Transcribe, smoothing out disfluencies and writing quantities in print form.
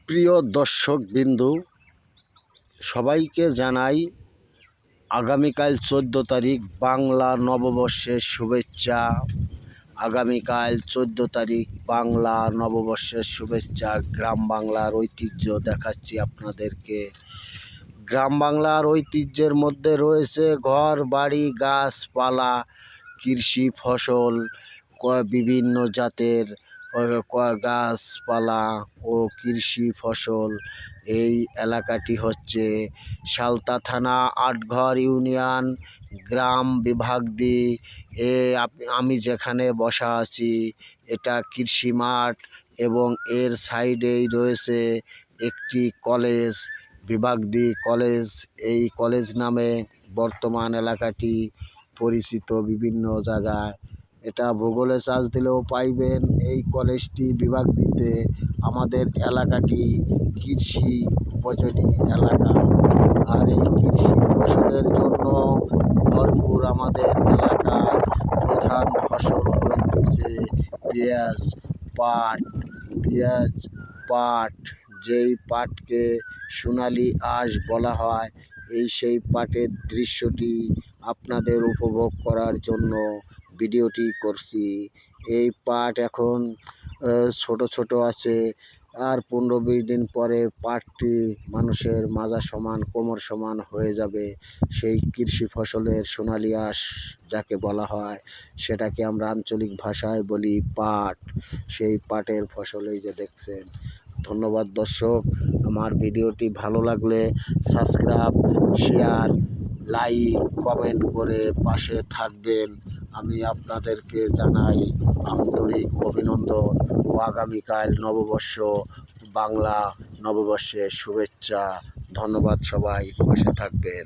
প্রিয় দর্শকবৃন্দু, সবাইকে জানাই আগামীকাল 14 তারিখ বাংলা নববর্ষের শুভেচ্ছা। আগামীকাল 14 তারিখ বাংলা নববর্ষের শুভেচ্ছা। গ্রাম বাংলার ঐতিহ্য দেখাচ্ছি আপনাদেরকে। গ্রাম বাংলার ঐতিহ্যের মধ্যে রয়েছে ঘর বাড়ি, গাছপালা, কৃষি ফসল, বিভিন্ন জাতের গাছপালা ও কৃষি ফসল। এই এলাকাটি হচ্ছে সালতা থানা, আটঘর ইউনিয়ন, গ্রাম বিভাগদি। আমি যেখানে বসা আছি এটা কৃষি মাঠ এবং এর সাইডেই রয়েছে একটি কলেজ, বিভাগদি কলেজ। এই কলেজ নামে বর্তমান এলাকাটি পরিচিত বিভিন্ন জায়গায়। এটা ভূগোলে সার্চ দিলেও পাইবেন। এই কলেজটি বিভাগদিতে। আমাদের এলাকাটি কৃষি উপযোগী এলাকা, আর এই কৃষি ফসলের জন্য ভরপুর। আমাদের এলাকার প্রধান ফসল হইতেছে পাট। যেই পাটকে সোনালি আঁশ বলা হয়, সেই পাটের দৃশ্যটি আপনাদের উপভোগ করার জন্য ভিডিওটি করছি। এই পাট এখন ছোট ছোট আছে, আর 15-20 দিন পরে পাটটি মানুষের মাজা সমান, কোমর সমান হয়ে যাবে। সেই কৃষি ফসলের সোনালি আঁশ যাকে বলা হয়, সেটাকে আমরা আঞ্চলিক ভাষায় বলি পাট। সেই পাটের ফসলেই যে দেখছেন। ধন্যবাদ দর্শক। আমার ভিডিওটি ভালো লাগলে সাবস্ক্রাইব, শেয়ার, লাইক, কমেন্ট করে পাশে থাকবেন। আমি আপনাদেরকে জানাই আন্তরিক অভিনন্দন ও আগামীকাল বাংলা নববর্ষের শুভেচ্ছা। ধন্যবাদ, সবাই পাশে থাকবেন।